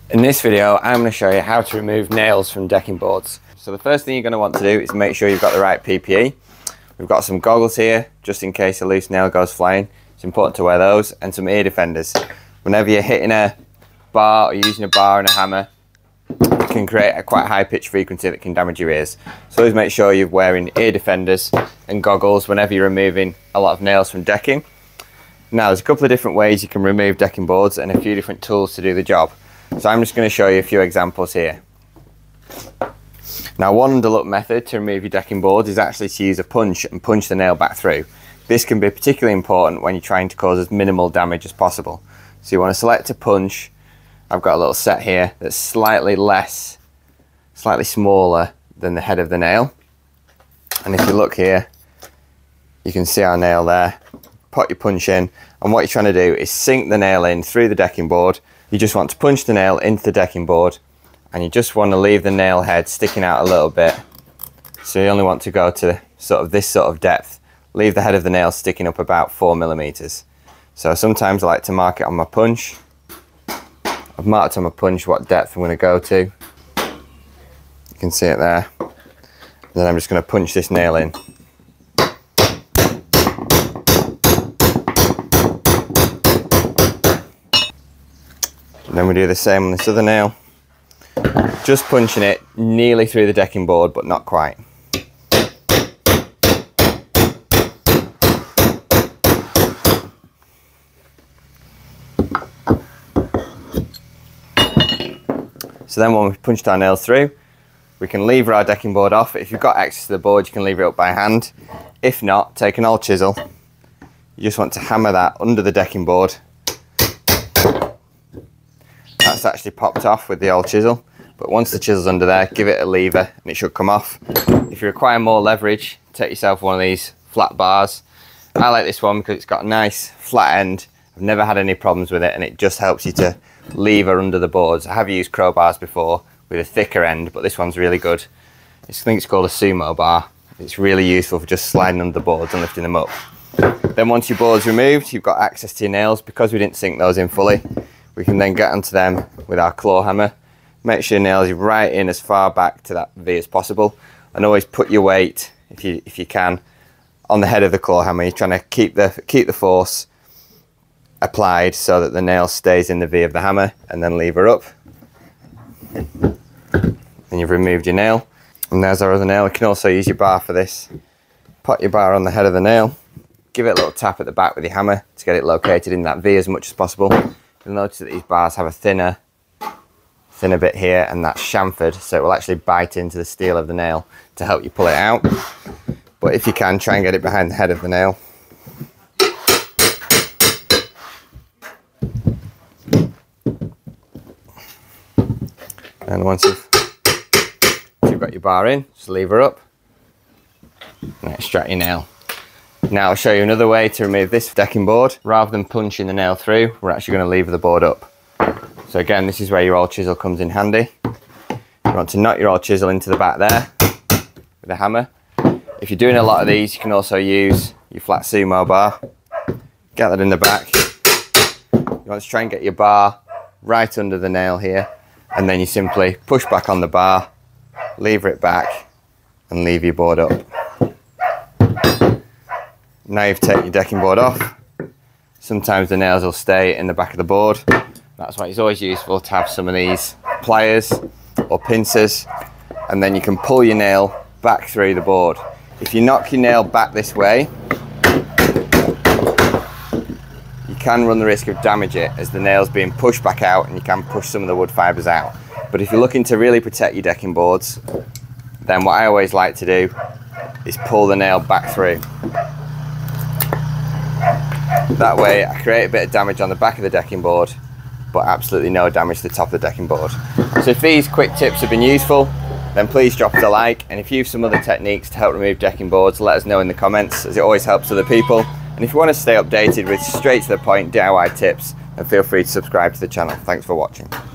In this video, I'm going to show you how to remove nails from decking boards. So the first thing you're going to want to do is make sure you've got the right PPE. We've got some goggles here, just in case a loose nail goes flying. It's important to wear those, and some ear defenders. Whenever you're hitting a bar or using a bar and a hammer, it can create a quite high pitch frequency that can damage your ears. So always make sure you're wearing ear defenders and goggles whenever you're removing a lot of nails from decking. Now there's a couple of different ways you can remove decking boards and a few different tools to do the job. So I'm just going to show you a few examples here. Now one underlooked method to remove your decking boards is actually to use a punch and punch the nail back through. This can be particularly important when you're trying to cause as minimal damage as possible. So you want to select a punch. I've got a little set here that's slightly smaller than the head of the nail. And if you look here, you can see our nail there. Put your punch in, and what you're trying to do is sink the nail in through the decking board. You just want to punch the nail into the decking board, and you just want to leave the nail head sticking out a little bit. So you only want to go to this sort of depth. Leave the head of the nail sticking up about 4 millimeters. So sometimes I like to mark it on my punch. I've marked on my punch what depth I'm going to go to. You can see it there. And then I'm just going to punch this nail in. And then we do the same on this other nail. Just punching it nearly through the decking board, but not quite. So then when we've punched our nails through, we can lever our decking board off. If you've got access to the board, you can lever it up by hand. If not, take an old chisel. You just want to hammer that under the decking board. That's actually popped off with the old chisel, but once the chisel's under there, give it a lever and it should come off. If you require more leverage, take yourself one of these flat bars. I like this one because it's got a nice flat end. I've never had any problems with it, and it just helps you to lever under the boards. I have used crowbars before with a thicker end, but this one's really good. I think it's called a sumo bar. It's really useful for just sliding under the boards and lifting them up. Then once your board's removed, you've got access to your nails. Because we didn't sink those in fully, we can then get onto them with our claw hammer. Make sure your nails are right in as far back to that V as possible, and always put your weight, if you can, on the head of the claw hammer. You're trying to keep the force applied so that the nail stays in the V of the hammer, and then lever up. And you've removed your nail. And there's our other nail. You can also use your bar for this. Put your bar on the head of the nail. Give it a little tap at the back with your hammer to get it located in that V as much as possible. You'll notice that these bars have a thinner bit here, and that's chamfered, so it will actually bite into the steel of the nail to help you pull it out. But if you can, try and get it behind the head of the nail. And once you've got your bar in, just lever up and extract your nail. Now I'll show you another way to remove this decking board. Rather than punching the nail through, we're actually going to lever the board up. So again, this is where your old chisel comes in handy. You want to knock your old chisel into the back there with a hammer. If you're doing a lot of these, you can also use your flat sumo bar. Get that in the back. You want to try and get your bar right under the nail here, and then you simply push back on the bar, lever it back, and leave your board up. Now you've taken your decking board off. Sometimes the nails will stay in the back of the board. That's why it's always useful to have some of these pliers or pincers, and then you can pull your nail back through the board. If you knock your nail back this way, you can run the risk of damage it, as the nail's being pushed back out, and you can push some of the wood fibres out. But if you're looking to really protect your decking boards, then what I always like to do is pull the nail back through. That way I create a bit of damage on the back of the decking board, but absolutely no damage to the top of the decking board. So if these quick tips have been useful, then please drop us a like, and if you have some other techniques to help remove decking boards, let us know in the comments, as it always helps other people. And if you want to stay updated with straight to the point DIY tips, then feel free to subscribe to the channel. Thanks for watching.